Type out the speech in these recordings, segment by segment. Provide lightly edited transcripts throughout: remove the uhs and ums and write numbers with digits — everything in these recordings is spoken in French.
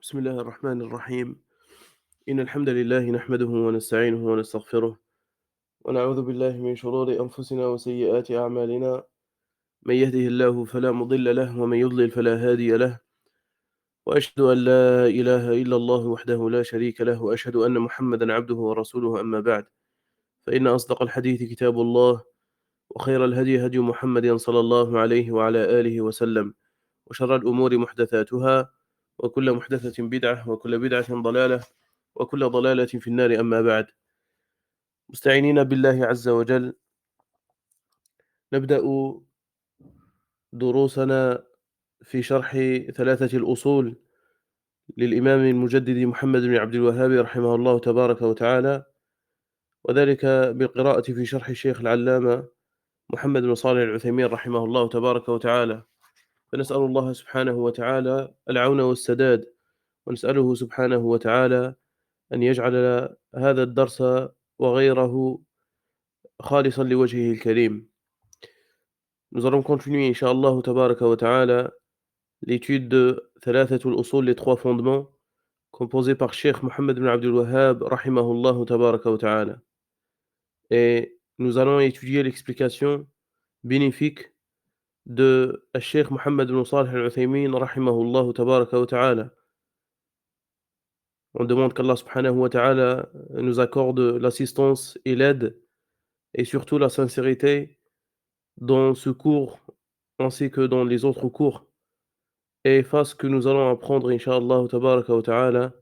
بسم الله الرحمن الرحيم. إن الحمد لله نحمده ونستعينه ونستغفره ونعوذ بالله من شرور أنفسنا وسيئات أعمالنا. من يهده الله فلا مضل له ومن يضلل فلا هادي له. وأشهد أن لا إله إلا الله وحده لا شريك له وأشهد أن محمدا عبده ورسوله. أما بعد، فإن أصدق الحديث كتاب الله، وخير الهدي هدي محمد صلى الله عليه وعلى آله وسلم، وشر الأمور محدثاتها، وكل محدثة بدعة، وكل بدعة ضلالة، وكل ضلالة في النار. أما بعد، مستعينين بالله عز وجل نبدأ دروسنا في شرح ثلاثة الأصول للإمام المجدد محمد بن عبد الوهاب رحمه الله تبارك وتعالى، وذلك بالقراءة في شرح الشيخ العلامة محمد بن صالح العثيمين رحمه الله تبارك وتعالى. فنسأل الله سبحانه وتعالى العون والسداد، ونسأله سبحانه وتعالى أن يجعل هذا الدرس وغيره خالصا لوجهه الكريم. Nous allons continuer, Inch'Allah tabaraka wa ta'ala, l'étude de Thalathatul Usul, les trois fondements, composés par Cheikh Mohammed ibn Abdul Wahhab, rahimahullah tabaraka wa ta'ala. Et nous allons étudier l'explication bénéfique de Cheikh Mohammed ibn Salih al-Uthaymin, rahimahullah tabaraka wa ta'ala. On demande qu'Allah subhanahu wa ta'ala nous accorde l'assistance et l'aide, et surtout la sincérité dans ce cours, ainsi que dans les autres cours, et fasse que nous allons apprendre, Inch'Allah tabaraka wa ta'ala,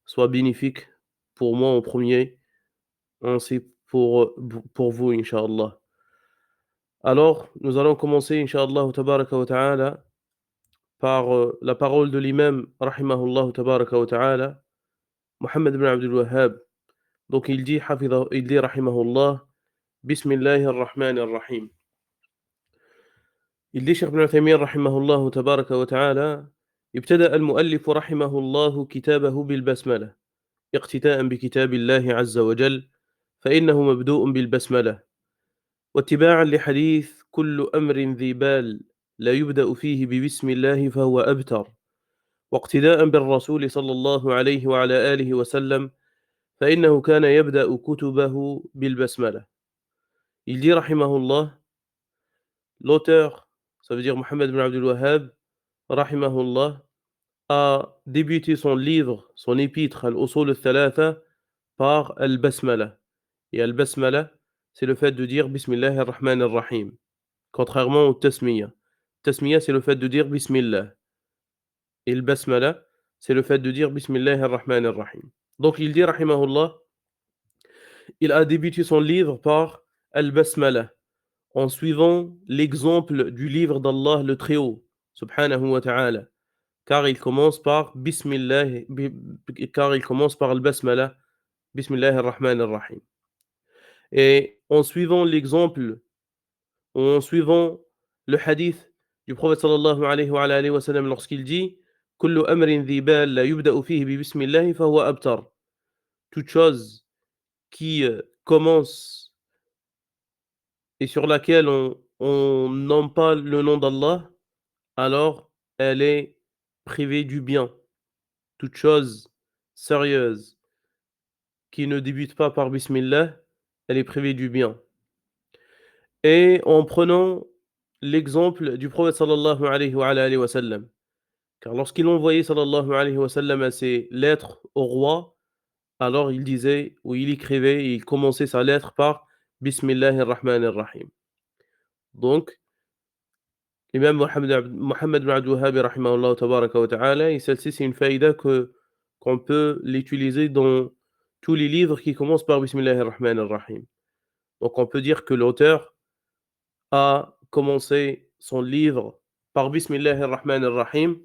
soit bénéfique pour moi en premier, ainsi pour vous, Inch'Allah. Alors, nous allons commencer, Inch'Allah tabaraka wa ta'ala, par la parole de l'imam, rahimahullah tabaraka wa ta'ala, Muhammad ibn Abdul Wahhab. Donc il dit rahimahullah, Bismillahir Rahmanir Rahim. Il dit, Cheikh Ibn Uthaymin rahimahullah tabaraka wa ta'ala, ابتدأ المؤلف رحمه الله كتابه بالبسملة اقتداء بكتاب الله عز وجل، فإنه مبدوء بالبسملة، واتباعا لحديث كل أمر ذي بال لا يبدأ فيه ببسم الله فهو أبتر، واقتداء بالرسول صلى الله عليه وعلى آله وسلم، فإنه كان يبدأ كتبه بالبسملة. Il dit rahimahullah, l'auteur, ça veut dire Mohammed ibn Abdul Wahhab, rahimahullah, a débuté son livre, son épître, Al-Usul al-Thalatha, par Al-Basmala. Et Al-Basmala, c'est le fait de dire Bismillah ar-Rahman ar-Rahim, contrairement au Tasmiya. Tasmiya, c'est le fait de dire Bismillah. Et le Basmala, c'est le fait de dire Bismillah ar-Rahman ar-Rahim. Donc il dit, rahimahullah, il a débuté son livre par Al-Basmala, en suivant l'exemple du livre d'Allah le Très-Haut, subhanahu wa ta'ala, car il commence par Bismillah, car il commence par Al-Basmala, Bismillah ar-Rahman ar-Rahim. Et en suivant l'exemple, en suivant le hadith du prophète sallallahu alayhi wa sallam, lorsqu'il dit Kullu amrin dhi bal la yubda'u fihi bi bismillah fa huwa abtar. Toute chose qui commence et sur laquelle on nomme pas le nom d'Allah, alors elle est privée du bien. Toute chose sérieuse qui ne débute pas par Bismillah, elle est privée du bien. Et en prenant l'exemple du prophète sallallahu alayhi wa sallam, car lorsqu'il envoyait sallallahu alayhi wa sallam ses lettres au roi, alors il disait, ou il écrivait, et il commençait sa lettre par Bismillahir Rahmanir Rahim. Donc, l'imam Mohammed ibn Abdul Wahhab rahimahullah tabaraka wa ta'ala, et celle-ci c'est une faïda qu'on peut l'utiliser dans tous les livres qui commencent par Bismillahir Rahmanir Rahim. Donc on peut dire que l'auteur a commencé son livre par Bismillahir Rahmanir Rahim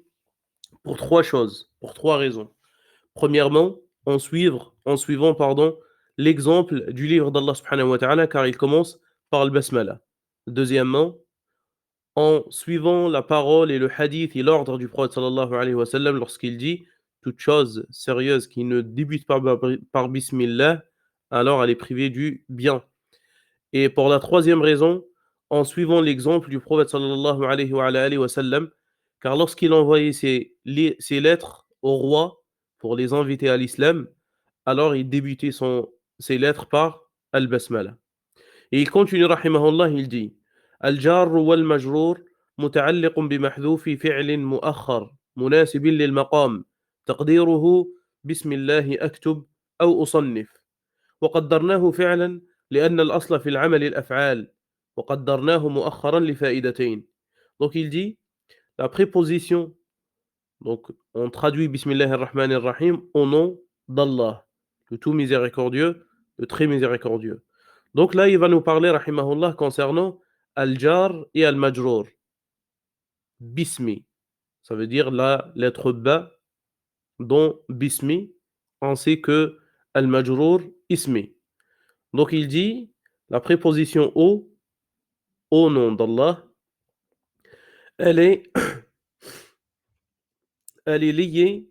pour trois choses, pour trois raisons. Premièrement, en suivant l'exemple du livre d'Allah subhanahu wa ta'ala, car il commence par le Basmala. Deuxièmement, en suivant la parole et le hadith et l'ordre du prophète sallallahu alayhi wa sallam, lorsqu'il dit toute chose sérieuse qui ne débute pas par Bismillah, alors elle est privée du bien. Et pour la troisième raison, en suivant l'exemple du prophète sallallahu alayhi wa sallam, car lorsqu'il envoyait ses lettres au roi, pour les inviter à l'islam, alors il débutait ses lettres par Al-Basmala. Et il continue, rahimahullah, il dit Al-jar wal majrour متعلق بمحذوف فعل مؤخر مناسب للمقام تقديره بسم الله أكتب أو أصنف وقدرناه فعلا لأن الأصل في العمل الأفعال وقدرناه مؤخرا لفائدتين. Donc il dit la préposition, donc on traduit Bismillahir Rahmanir Rahim au nom d'Allah, le tout miséricordieux, le très miséricordieux. Donc là, il va nous parler, rahimahullah, concernant Al-Jar et Al-Majrour. Bismi, ça veut dire la lettre Ba, dont Bismi, on sait que Al-Majrour, Ismi. Donc il dit, la préposition au nom d'Allah, elle est, elle est liée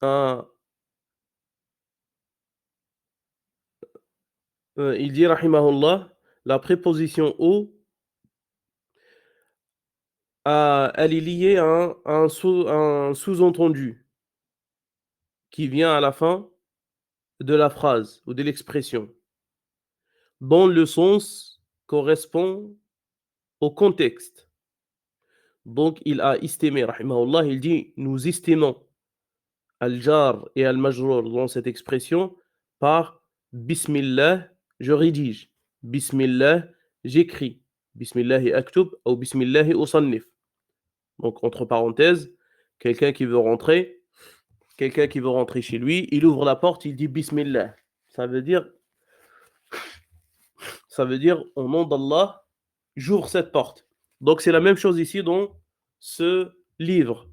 à, il dit, rahimahullah, la préposition au, elle est liée à un sous-entendu qui vient à la fin de la phrase ou de l'expression, dont le sens correspond au contexte. Donc il a estimé, rahimahullah, il dit, nous estimons al-jar et al-majrour dans cette expression par Bismillah, je rédige, Bismillah, j'écris, Bismillahi aktub ou Bismillahi usannif. Donc entre parenthèses, quelqu'un qui veut rentrer chez lui, il ouvre la porte, il dit Bismillah. Ça veut dire au nom d'Allah, j'ouvre cette porte. Donc c'est la même chose ici dans ce livre.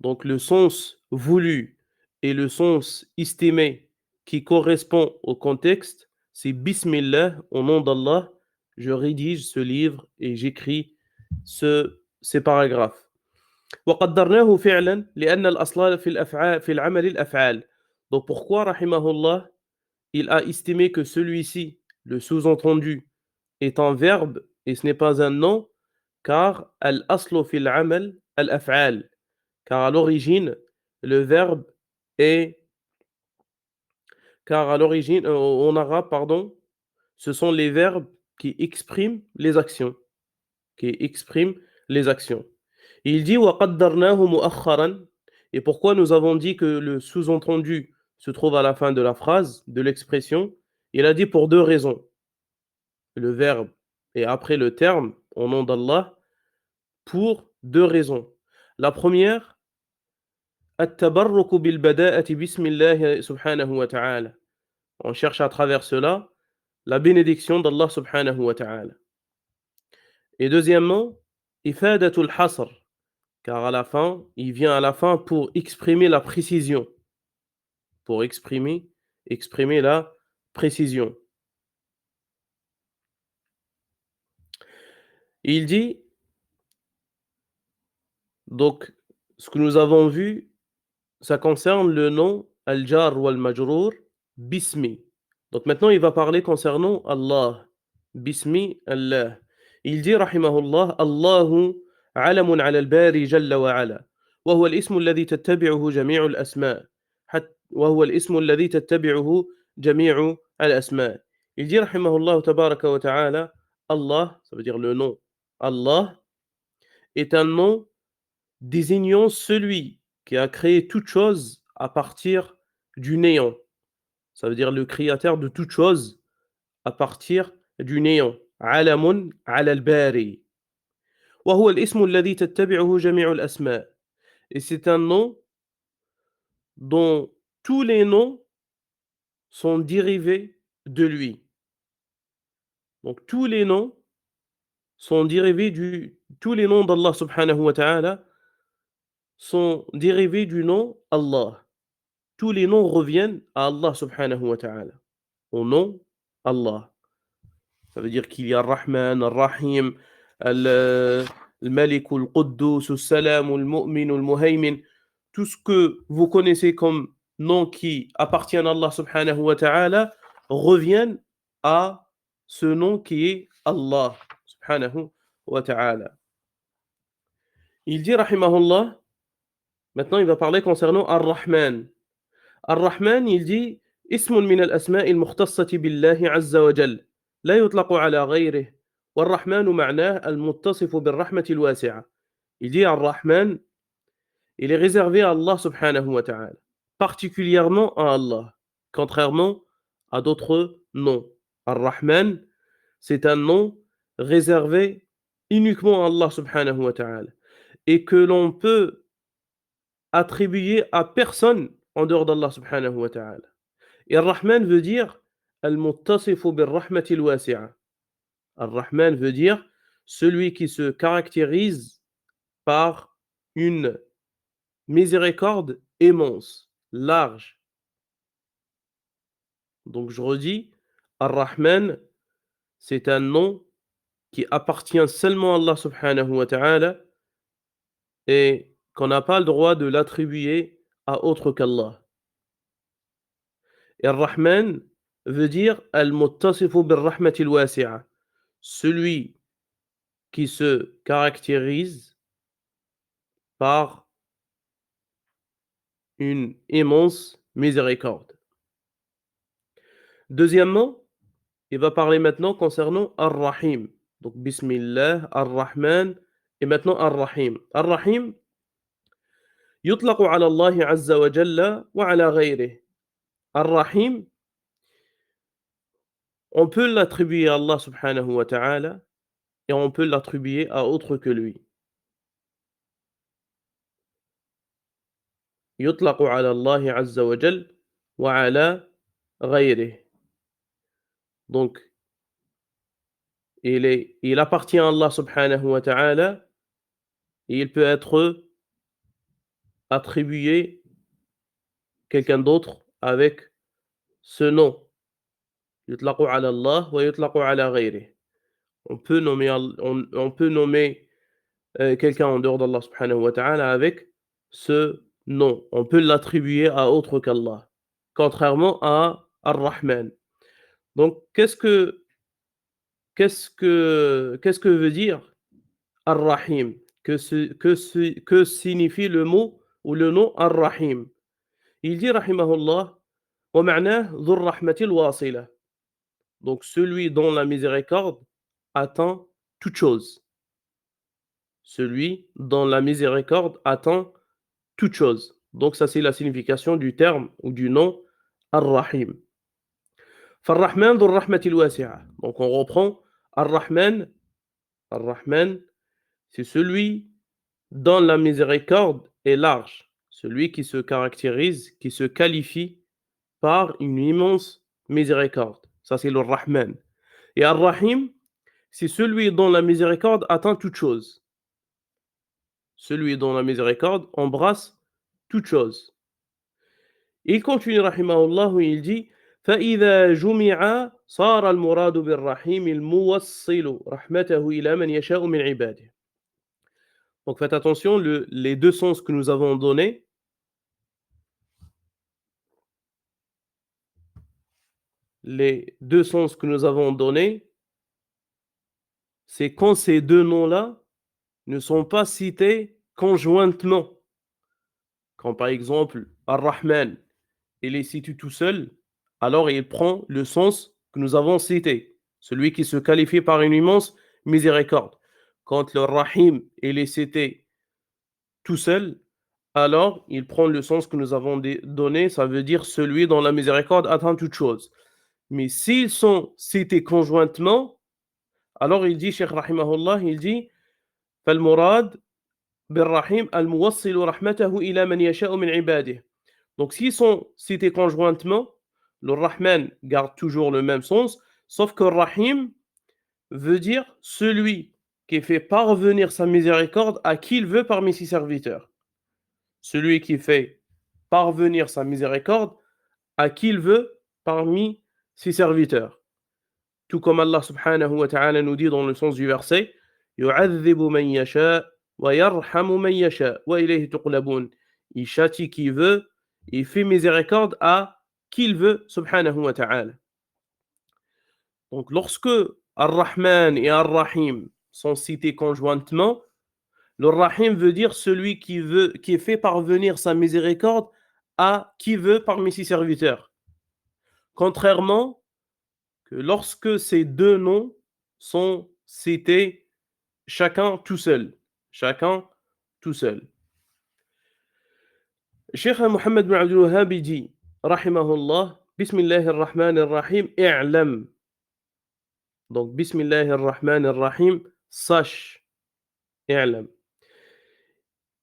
Donc le sens voulu et le sens estimé qui correspond au contexte, c'est Bismillah, au nom d'Allah, je rédige ce livre et j'écris ces paragraphes. وقدرناه فعلا لأن الأصل في العمل الأفعال. Donc pourquoi, rahimahullah, il a estimé que celui-ci, le sous-entendu, est un verbe et ce n'est pas un nom, car al-aslu fil amal al-af'al, car à l'origine le verbe est car à l'origine en arabe, pardon, ce sont les verbes qui expriment les actions, il dit wa qaddarnahu mu'akhkharan, et pourquoi nous avons dit que le sous-entendu se trouve à la fin de la phrase, de l'expression? Il a dit pour deux raisons. Le verbe et après le terme, au nom d'Allah, pour deux raisons. La première, at-tabarruku bil bada'ati bismillah subhanahu wa ta'ala. On cherche à travers cela la bénédiction d'Allah subhanahu wa ta'ala. Et deuxièmement, ifadatul hasr, car à la fin, il vient à la fin pour exprimer la précision, pour exprimer la précision. Il dit, donc, ce que nous avons vu, ça concerne le nom Al-Jar ou Al-Majrour, Bismi. Donc maintenant, il va parler concernant Allah. Bismi Allah. Il dit, rahimahullah, Allahu alamun ala al-bari jalla wa ala. وهو الاسم الذي تتبعه جميع الأسماء. وهو الاسم الذي تتبعه جميع الأسماء. Il dit, rahimahullah tabaraka wa ta'ala, Allah, ça veut dire le nom. Allah est un nom désignant celui qui a créé toute chose à partir du néant. Ça veut dire le créateur de toute chose à partir du néant. Alamun ala al-bari. وهو الاسم الذي تتبعه جميع الأسماء. Et c'est un nom dont tous les noms sont dérivés de lui. Donc tous les noms sont dérivés tous les noms d'Allah subhanahu wa ta'ala sont dérivés du nom Allah. Tous les noms reviennent à Allah subhanahu wa ta'ala. Au nom Allah. Ça veut dire qu'il y a Ar-Rahman, Ar-Rahim, Al-Malik, Al-Quddus, Al-Salam, Al-Mu'min, Al-Muhaymin. Tout ce que vous connaissez comme noms qui appartiennent à Allah subhanahu wa ta'ala reviennent à ce nom qui est Allah subhanahu wa ta'ala. Il dit, rahimahullah, maintenant il va parler concernant Ar-Rahman. Ar-Rahman, il dit اسم من الأسماء المختصة بالله عز وجل لا يطلق على غيره والرحمن معناه المتصف بالرحمة الواسعة. Il dit Ar-Rahman, il est réservé à Allah subhanahu wa ta'ala, particulièrement à Allah, contrairement à d'autres noms. Ar-Rahman, c'est un nom réservé uniquement à Allah subhanahu wa ta'ala et que l'on peut attribuer à personne en dehors d'Allah subhanahu wa ta'ala. Et Ar-Rahman veut dire Al-Muttasifu bir-Rahmatil Wasi'a. Ar-Rahman veut dire celui qui se caractérise par une miséricorde immense, large. Donc je redis, Ar-Rahman, c'est un nom qui appartient seulement à Allah subhanahu wa ta'ala et qu'on n'a pas le droit de l'attribuer à autre qu'Allah. Et Ar-Rahman veut dire Al-Muttasifu bir-Rahmatil Wasi'a, celui qui se caractérise par une immense miséricorde. Deuxièmement, il va parler maintenant concernant Ar-Rahim. Donc, Bismillah, Ar-Rahman, et maintenant Ar-Rahim. Ar-Rahim, يطلق على الله عز وجل وعلى غيره. Ar-Rahim, on peut l'attribuer à Allah subhanahu wa ta'ala et on peut l'attribuer à autre que lui. يطلق على الله عز وجل وعلى غيره. Donc, il appartient à Allah subhanahu wa ta'ala et il peut être attribué quelqu'un d'autre avec ce nom. يطلق على الله ويطلق على غيره. On peut nommer, on peut nommer quelqu'un en dehors d'Allah subhanahu wa ta'ala avec ce nom. On peut l'attribuer à autre qu'Allah, contrairement à Ar-Rahman. Donc, qu'est-ce que veut dire Ar-Rahim? Que signifie le mot ou le nom Ar-Rahim? Il dit rahimahullah wa ma'nah dhur rahmatil wasila. Donc celui dont la miséricorde atteint toute chose. Celui dont la miséricorde atteint toute chose. Donc ça c'est la signification du terme ou du nom Ar-Rahim. Far-Rahman dhur rahmatil wasi'a. Donc on reprend Ar-Rahman. Ar-Rahman, c'est celui dont la miséricorde est large, celui qui se caractérise, qui se qualifie par une immense miséricorde. Ça, c'est le Rahman. Et Ar-Rahim, c'est celui dont la miséricorde atteint toute chose. Celui dont la miséricorde embrasse toute chose. Il continue, rahimahullah, il dit فإذا جمع صار المراد بالرحيم الموصل رحمته إلى من يشاء من عباده. Donc faites attention, les deux sens que nous avons donnés, c'est quand ces deux noms-là ne sont pas cités conjointement. Quand par exemple Ar-Rahman, il est cité tout seul, alors il prend le sens que nous avons cité, celui qui se qualifie par une immense miséricorde. Quand le Rahim, il est cité tout seul, alors il prend le sens que nous avons donné, ça veut dire celui dont la miséricorde atteint toute chose. Mais s'ils sont cités conjointement, alors il dit, Cheikh Rahimahullah, il dit فالمراد بالرحيم الموصل رحمته إلى من يشاء من عباده. Donc s'ils sont cités conjointement, le Rahman garde toujours le même sens, sauf que Rahim veut dire celui qui fait parvenir sa miséricorde à qui il veut parmi ses serviteurs. Celui qui fait parvenir sa miséricorde à qui il veut parmi ses serviteurs. Tout comme Allah subhanahu wa ta'ala nous dit dans le sens du verset يُعَذِّبُ مَن يَشَاءُ وَيَرْحَمُ مَن يَشَاءُ وَإِلَيْهِ تُقْلَبُونَ. Il châtie qui veut, il fait miséricorde à qui il veut subhanahu wa ta'ala. Donc lorsque Ar-Rahman et Ar-Rahim sont cités conjointement, le Rahim veut dire celui qui fait parvenir sa miséricorde à qui veut parmi ses serviteurs. Contrairement que lorsque ces deux noms sont cités chacun tout seul. Chacun tout seul. Cheikh Mohammed bin Abdul Wahhab dit, rahimahullah, Bismillahir Rahmanir Rahim, i'lam. Donc, Bismillahir Rahmanir Rahim, sache, i'lam.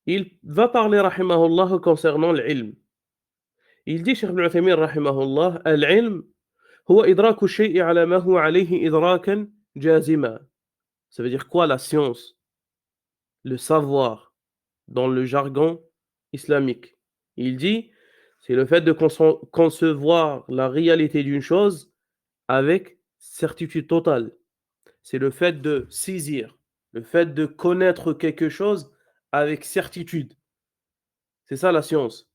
Il va parler, rahimahullah, concernant l'ilm. Il dit, Cheikh Ibn Uthaymin, rahimahullah, al-ilm, huwa idraku shay'i ala ma huwa alayhi idrakan jazima. Ça veut dire quoi la science? Le savoir, dans le jargon islamique. Il dit, c'est le fait de concevoir la réalité d'une chose avec certitude totale. C'est le fait de saisir, le fait de connaître quelque chose avec certitude. C'est ça la science.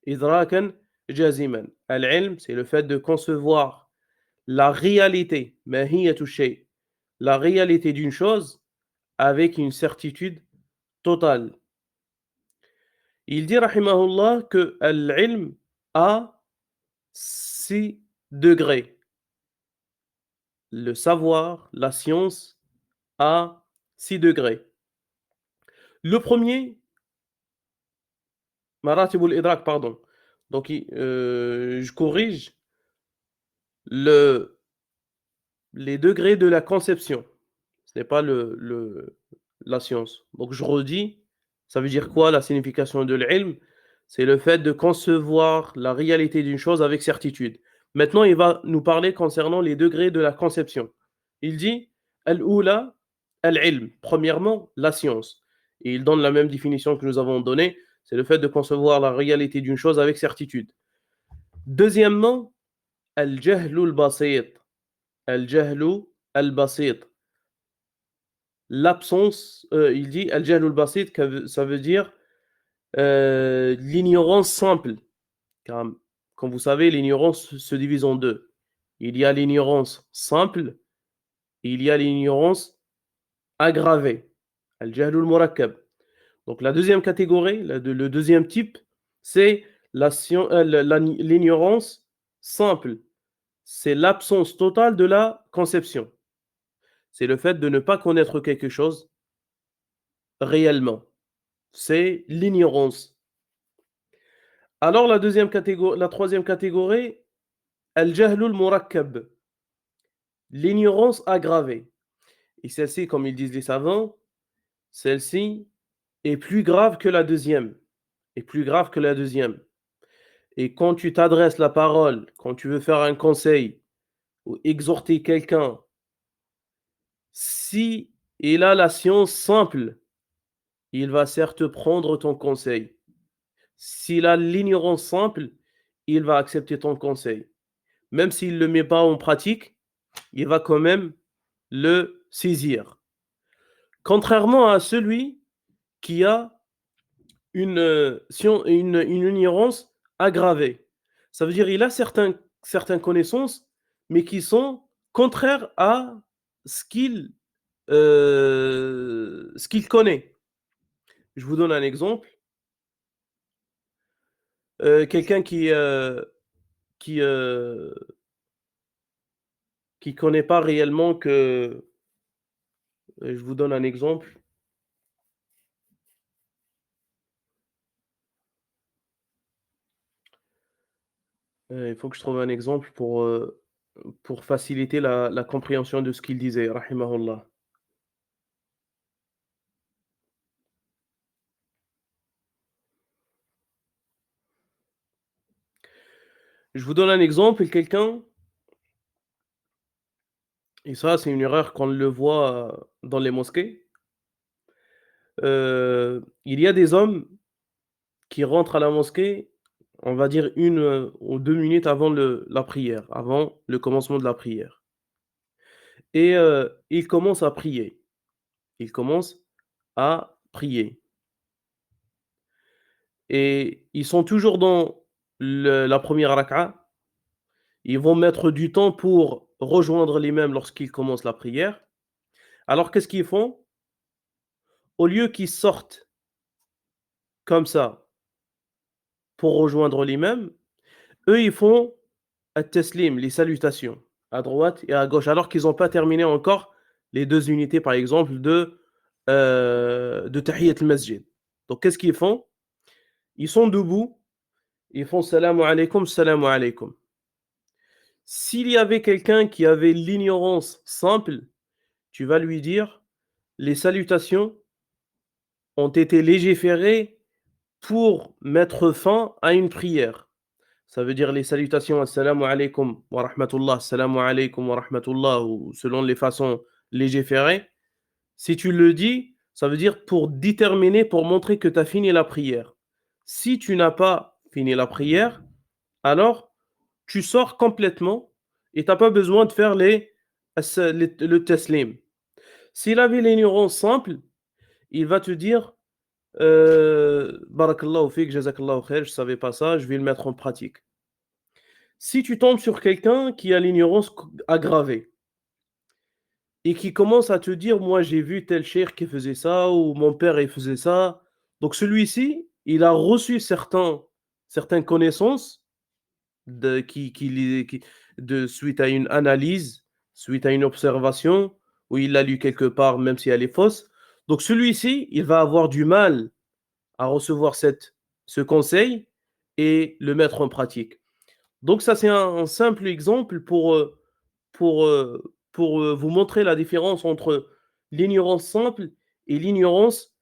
Idrakan jaziman. Al-ilm, c'est le fait de concevoir la réalité, mahiyatu shay, la réalité d'une chose avec une certitude totale. Il dit, rahimahullah, que l'ilm a 6 degrés. Le savoir, la science, a 6 degrés. Le premier, maratibul idrak, pardon. Donc, je corrige les degrés de la conception. Ce n'est pas la science. Donc, je redis, ça veut dire quoi la signification de l'ilm? C'est le fait de concevoir la réalité d'une chose avec certitude. Maintenant, il va nous parler concernant les degrés de la conception. Il dit, al-oula, al-ilm. Premièrement, la science. Et il donne la même définition que nous avons donnée. C'est le fait de concevoir la réalité d'une chose avec certitude. Deuxièmement, al-jahlu al-basit. Al-jahlu al-basit. L'absence, il dit al-jahlu al-basit, ça veut dire l'ignorance simple. Car, comme vous savez, l'ignorance se divise en deux. Il y a l'ignorance simple et il y a l'ignorance aggravée. Al-jahlu al-murakkab. Donc la deuxième catégorie, le deuxième type, c'est l'ignorance simple. C'est l'absence totale de la conception. C'est le fait de ne pas connaître quelque chose réellement. C'est l'ignorance. Alors la troisième catégorie, al-jahlu al-murakkab, l'ignorance aggravée. Et celle-ci, comme ils disent les savants, celle-ci est plus grave que la deuxième. Est plus grave que la deuxième. Et quand tu t'adresses la parole, quand tu veux faire un conseil ou exhorter quelqu'un, si il a la science simple, il va certes prendre ton conseil. S'il a l'ignorance simple, il va accepter ton conseil. Même s'il ne le met pas en pratique, il va quand même le saisir. Contrairement à celui qui a une ignorance aggravée. Ça veut dire qu'il a certaines connaissances, mais qui sont contraires à ce qu'il connaît. Je vous donne un exemple. Quelqu'un qui connaît pas réellement que je vous donne un exemple. Il faut que je trouve un exemple pour faciliter la compréhension de ce qu'il disait, rahimahullah. Je vous donne un exemple, quelqu'un, et ça c'est une erreur qu'on le voit dans les mosquées. Il y a des hommes qui rentrent à la mosquée, on va dire 1 ou 2 minutes avant la prière, avant le commencement de la prière. Et ils commencent à prier. Ils commencent à prier. Et ils sont toujours dans la première rak'a. Ils vont mettre du temps pour rejoindre l'imam lorsqu'ils commencent la prière. Alors qu'est-ce qu'ils font? Au lieu qu'ils sortent comme ça pour rejoindre l'imam, eux, ils font at-taslim, les salutations, à droite et à gauche, alors qu'ils n'ont pas terminé encore les 2 unités, par exemple, de Tahiyyat al-Masjid. Donc, qu'est-ce qu'ils font? Ils sont debout, ils font Salamu alaykum, Salamu alaykum. S'il y avait quelqu'un qui avait l'ignorance simple, tu vas lui dire les salutations ont été légiférées pour mettre fin à une prière. Ça veut dire les salutations Assalamu alaykum wa rahmatullah, Assalamu alaykum wa rahmatullah, ou selon les façons légiférées. Si tu le dis, ça veut dire pour déterminer, pour montrer que tu as fini la prière. Si tu n'as pas fini la prière, alors tu sors complètement et tu n'as pas besoin de faire le taslim. S'il avait l'ignorance simple, il va te dire Barakallahu fik, jazakallahu khair, je ne savais pas ça, je vais le mettre en pratique. Si tu tombes sur quelqu'un qui a l'ignorance aggravée et qui commence à te dire moi j'ai vu tel cheikh qui faisait ça ou mon père il faisait ça, donc celui-ci il a reçu certaines connaissances suite à une analyse, suite à une observation, où il l'a lu quelque part, même si elle est fausse. Donc celui-ci, il va avoir du mal à recevoir ce conseil et le mettre en pratique. Donc ça, c'est un simple exemple pour vous montrer la différence entre l'ignorance simple et l'ignorance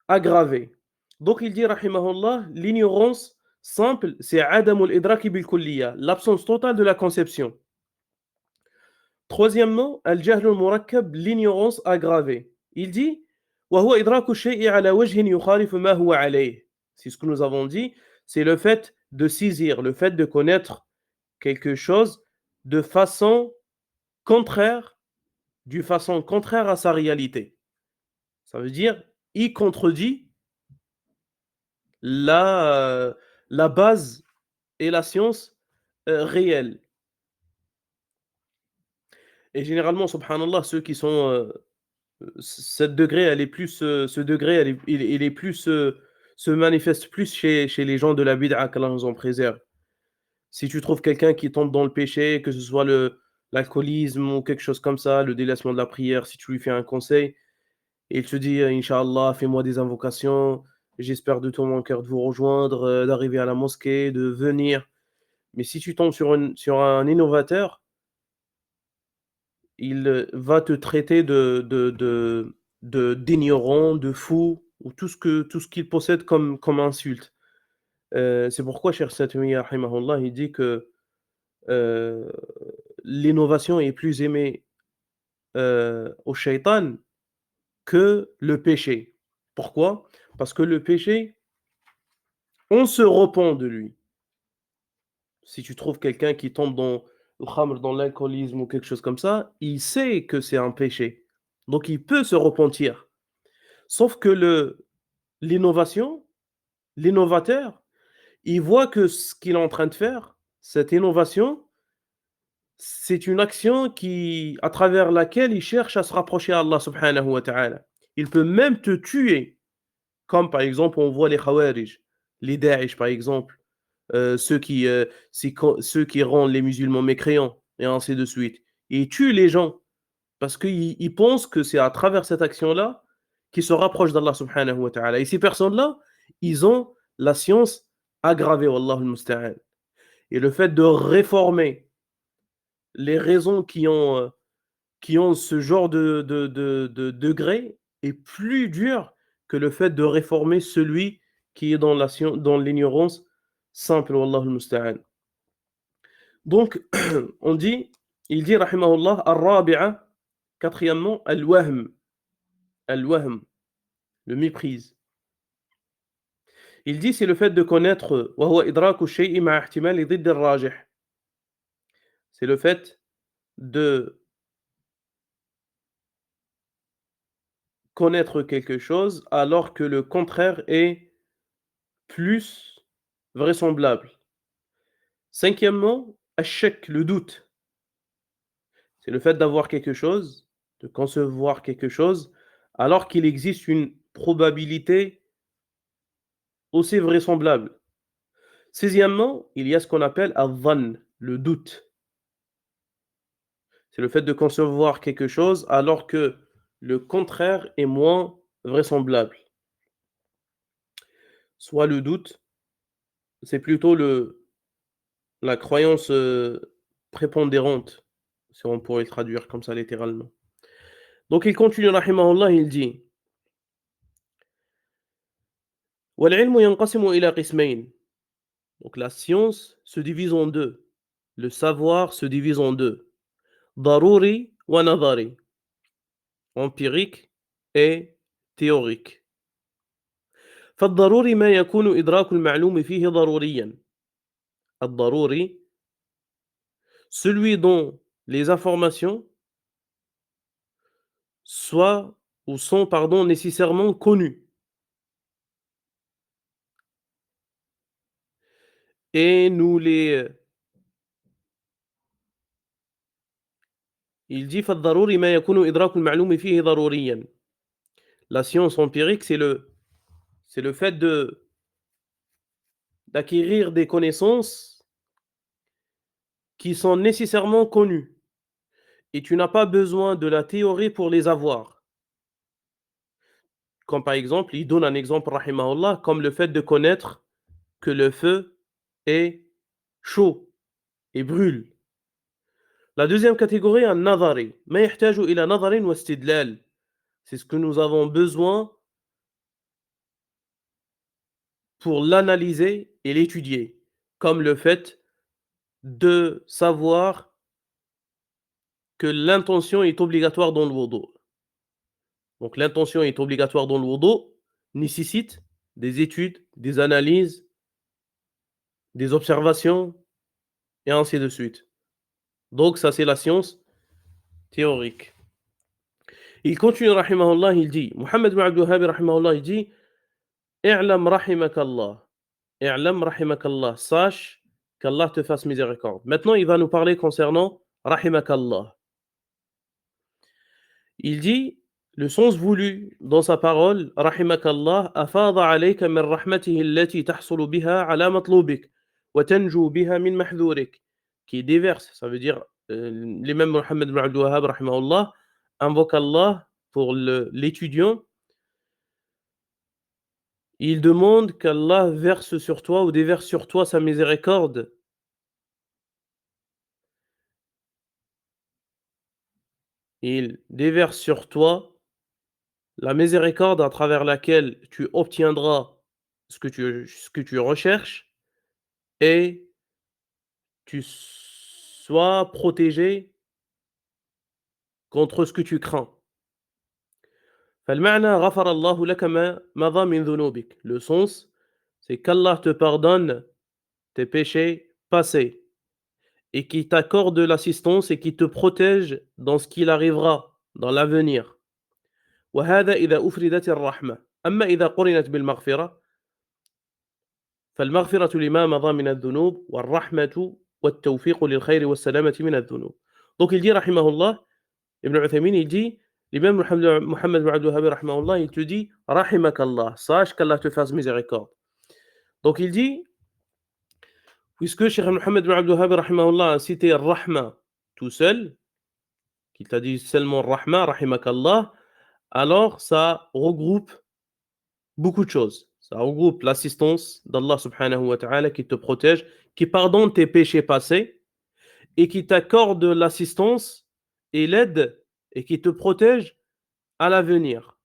aggravée. Donc il dit, rahimahullah, l'ignorance simple, c'est adamul idraki bil kulliya, l'absence totale de la conception. Troisièmement, al-jahl al-murakkab, l'ignorance aggravée. Il dit, wa huwa idraku shay'i ala wajhin yukhalifu ma huwa alayh. C'est ce que nous avons dit, c'est le fait de saisir, le fait de connaître quelque chose de façon contraire, à sa réalité. Ça veut dire, il contredit la, la base et la science réelle. Et généralement, subhanallah, ceux qui sont cette degré, elle est plus, ce degré, il est plus, se manifeste plus chez les gens de la bid'a, qu'Allah nous en préserve. Si tu trouves quelqu'un qui tombe dans le péché, que ce soit l'alcoolisme ou quelque chose comme ça, le délaissement de la prière, si tu lui fais un conseil, et il te dit, Inch'Allah, fais-moi des invocations, j'espère de tout mon cœur de vous rejoindre, d'arriver à la mosquée, de venir. Mais si tu tombes sur un innovateur, il va te traiter d'ignorant, de fou, ou tout ce qu'il possède comme insulte. C'est pourquoi Cheikh Satmi, rahimahullah, il dit que euh, l'innovation est plus aimée au shaitan que le péché. Pourquoi? Parce que le péché, on se repent de lui. Si tu trouves quelqu'un qui tombe dans le khamr, dans l'alcoolisme ou quelque chose comme ça, il sait que c'est un péché. Donc il peut se repentir. Sauf que l'innovation, l'innovateur, il voit que ce qu'il est en train de faire, cette innovation, c'est une action à travers laquelle il cherche à se rapprocher à Allah subhanahu wa ta'ala. Il peut même te tuer, comme par exemple on voit les Khawarij, les Daesh par exemple, ceux qui rendent les musulmans mécréants, et ainsi de suite. Et ils tuent les gens parce qu'ils pensent que c'est à travers cette action-là qu'ils se rapprochent d'Allah subhanahu wa ta'ala. Et ces personnes-là, ils ont la science aggravée, wallahu al-musta'an. Et le fait de réformer les raisons qui ont ce genre de degré est plus dur que le fait de réformer celui qui est dans l'ignorance simple, wallahu al-musta'an. Donc, il dit, rahimahullah, al-rabi'a, quatrièmement, al-wahm, le méprise. Il dit, c'est le fait de connaître, wa huwa idraku shay'i ma'a ihtimali didd ar-rajih. C'est le fait de connaître quelque chose alors que le contraire est plus vraisemblable. Cinquièmement, ash-shak, le doute. C'est le fait d'avoir quelque chose, de concevoir quelque chose, alors qu'il existe une probabilité aussi vraisemblable. Sixièmement, il y a ce qu'on appelle al-dhann, le doute. C'est le fait de concevoir quelque chose alors que le contraire est moins vraisemblable. Soit le doute, c'est plutôt la croyance prépondérante, si on pourrait le traduire comme ça littéralement. Donc il continue, rahimahullah, il dit وَالْعِلْمُ يَنْقَسِمُ إِلَى قِسْمَيْنِ. Donc la science se divise en deux. Le savoir se divise en deux. ضروري ونظري, empirique et théorique. فالضروري ما يكون إدراك المعلوم فيه ضروريا. الضروري, celui dont les informations sont nécessairement connues. Et il dit فالضروري ما يكون إدراك المعلوم فيه ضروريا. La science empirique, c'est le fait d'acquérir des connaissances qui sont nécessairement connues. Et tu n'as pas besoin de la théorie pour les avoir. Comme par exemple, il donne un exemple, rahimahullah, comme le fait de connaître que le feu est chaud et brûle. La deuxième catégorie, un nadari. ما يحتاج إلى نظر واستدلال. C'est ce que nous avons besoin pour l'analyser et l'étudier. Comme le fait de savoir que l'intention est obligatoire dans le wudu. Donc l'intention est obligatoire dans le wudu, nécessite des études, des analyses, des observations, et ainsi de suite. Donc ça c'est la science théorique. Il continue, rahimahullah, il dit, Mohammed ibn Abdul Wahhab, rahimahullah, il dit, i'lam rahimakallah, i'lam rahimakallah, sache qu'Allah te fasse miséricorde. Maintenant, il va nous parler concernant rahimakallah. Il dit, le sens voulu dans sa parole, rahimakallah, afada alayka min rahmatihi allati tahsulu biha ala matlubik, wa tanju biha min mahdhurik, qui déverse, ça veut dire, l'imam Mohammed ibn Abdul Wahhab, rahimahullah, invoque Allah pour l'étudiant. Il demande qu'Allah verse sur toi ou déverse sur toi sa miséricorde. Il déverse sur toi la miséricorde à travers laquelle tu obtiendras ce que tu recherches et tu sois protégé contre ce que tu crains. فالمعنى غفر الله لك ما مضى من ذنوبك. Le sens, c'est qu'Allah te pardonne tes péchés passés et qui t'accorde l'assistance et qui te protège dans ce qu'il arrivera dans l'avenir. وهذا إذا أفردت الرحمة. أما إذا قرنت بالمغفرة فالمغفرة لما مضى من الذنوب والرحمة والتوفيق للخير والسلامة من الذنوب. Donc il dit rahimahullah, Ibn Uthaymin, il dit, l'imam Mohammed ibn Abdul Wahhab, rahimahullah, il te dit rahimakallah, sache qu'Allah te fasse miséricorde. Donc il dit, puisque Cheikh Mohammed ibn Abdul Wahhab, rahimahullah, a cité rahma tout seul, qu'il t'a dit seulement rahma, rahimakallah, alors ça regroupe beaucoup de choses. Ça regroupe l'assistance d'Allah subhanahu wa ta'ala qui te protège, qui pardonne tes péchés passés et qui t'accorde l'assistance et l'aide et qui te protège à l'avenir.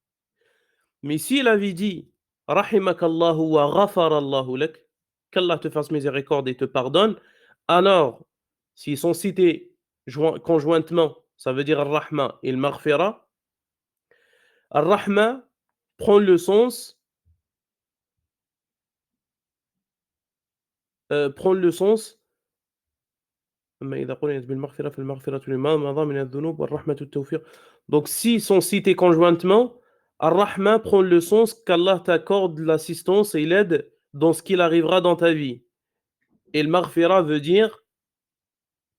Mais s'il avait dit rahimakallahu wa ghafarallahu lak, qu'Allah te fasse miséricorde et te pardonne, alors s'ils sont cités conjointement, ça veut dire al-rahma et al-maghfira. Al-rahma prend le sens donc s'ils sont cités conjointement, Ar-Rahma prend le sens qu'Allah t'accorde l'assistance et l'aide dans ce qu'il arrivera dans ta vie. Et le Maghfira veut dire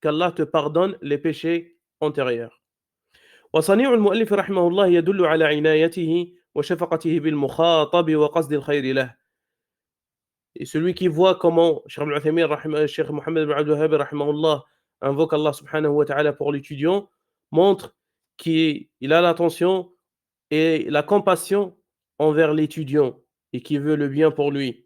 qu'Allah te pardonne les péchés antérieurs. وصنيع المؤلف رحمه الله يدل على عنايته وشفقته بالمخاطب وقصد الخير له. Et celui qui voit comment Cheikh Ibn Uthaymin, Cheikh Mohammed ibn Abdul Wahhab, rahimahullah, invoque Allah subhanahu wa ta'ala pour l'étudiant, montre qu'il a l'attention et la compassion envers l'étudiant et qui veut le bien pour lui.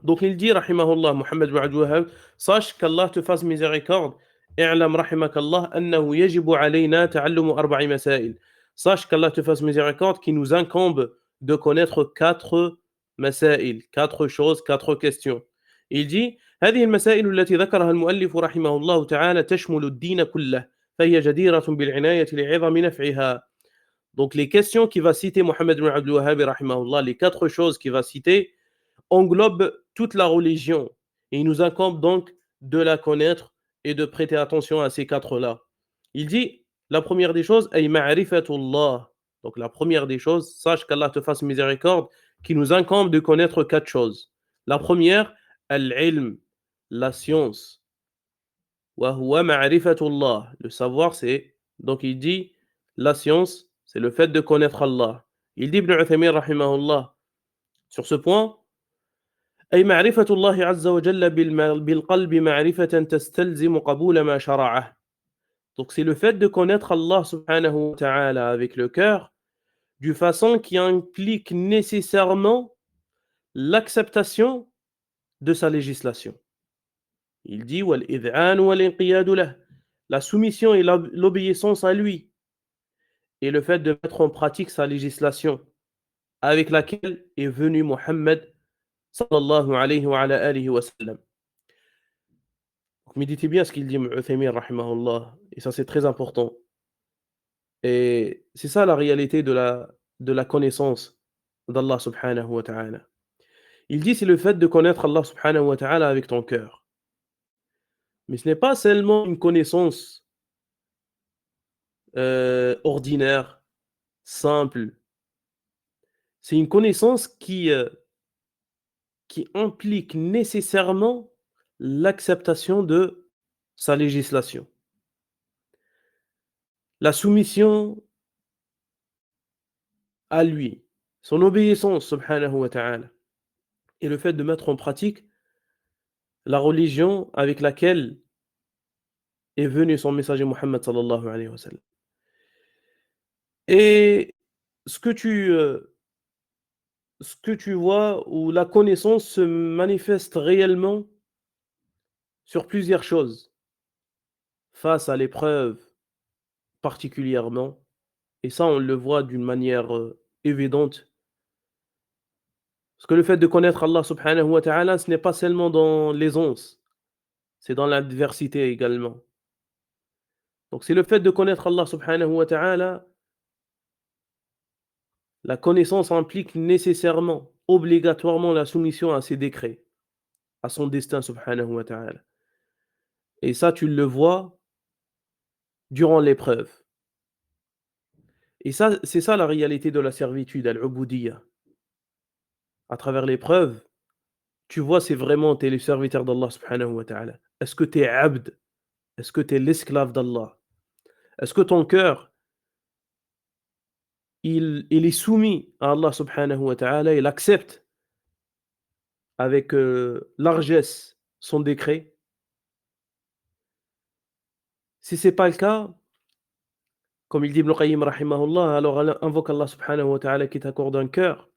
Donc il dit, rahimahullah, Mohammed ibn Abdul Wahhab, sache qu'Allah te fasse miséricorde. اعلم رحمك الله أنه يجب علينا تعلم 4 مسائل. Sache qu'Allah te fasse miséricorde qu'il nous incombe de connaître 4 مسائل, 4 choses, 4 questions. Il dit هذه المسائل التي ذكرها المؤلف رحمه الله تعالى تشمل الدين كله فهي جديرة بالعناية لعظم نفعها. Donc les questions qu'il va citer Mohammed ibn Abdul Wahhab rahimahullah, les 4 choses qu'il va citer englobe toute la religion. Et il nous incombe donc de la connaître et de prêter attention à ces 4-là. Il dit, la première des choses, ay ma'rifatullah. Donc la première des choses, sache qu'Allah te fasse miséricorde, qui nous incombe de connaître 4 choses. La première, al-ilm, la science. Wa huwa ma'rifatullah. Le savoir, c'est, donc il dit, la science, c'est le fait de connaître Allah. Il dit, Ibn Uthaymin, rahimahullah, sur ce point, أي معرفة الله عز وجل بالقلب معرفة تستلزم قبول ما شرعه. Donc c'est le fait de connaître Allah subhanahu wa ta'ala avec le cœur d'une façon qui implique nécessairement l'acceptation de sa législation. Il dit وَالْإِذْعَانُ وَالْإِنْقِيَادُ لَهُ. La soumission et l'obéissance à lui et le fait de mettre en pratique sa législation avec laquelle est venu Muhammad sallallahu alayhi wa ala alihi wa sallam. Donc, méditez bien ce qu'il dit Uthaymin rahimahullah, et ça c'est très important. Et c'est ça la réalité de la connaissance d'Allah subhanahu wa ta'ala. Il dit c'est le fait de connaître Allah subhanahu wa ta'ala avec ton cœur. Mais ce n'est pas seulement une connaissance ordinaire, simple. C'est une connaissance qui implique nécessairement l'acceptation de sa législation. La soumission à lui, son obéissance subhanahu wa ta'ala, et le fait de mettre en pratique la religion avec laquelle est venu son messager Muhammad sallallahu alayhi wa sallam. Et ce que tu vois, où la connaissance se manifeste réellement sur plusieurs choses, face à l'épreuve particulièrement, et ça on le voit d'une manière évidente. Parce que le fait de connaître Allah subhanahu wa ta'ala, ce n'est pas seulement dans l'aisance, c'est dans l'adversité également. Donc c'est le fait de connaître Allah subhanahu wa ta'ala, la connaissance implique nécessairement, obligatoirement la soumission à ses décrets, à son destin subhanahu wa ta'ala. Et ça tu le vois durant l'épreuve. Et ça, c'est ça la réalité de la servitude, al-ubudiyya. À travers l'épreuve, tu vois c'est vraiment tu es le serviteur d'Allah subhanahu wa ta'ala. Est-ce que tu es abd? Est-ce que tu es l'esclave d'Allah? Est-ce que ton cœur, il est soumis à Allah subhanahu wa ta'ala, il accepte avec largesse son décret? Si ce n'est pas le cas, comme il dit Ibn Qayyim rahimahullah, alors invoque Allah subhanahu wa ta'ala qui t'accorde un cœur,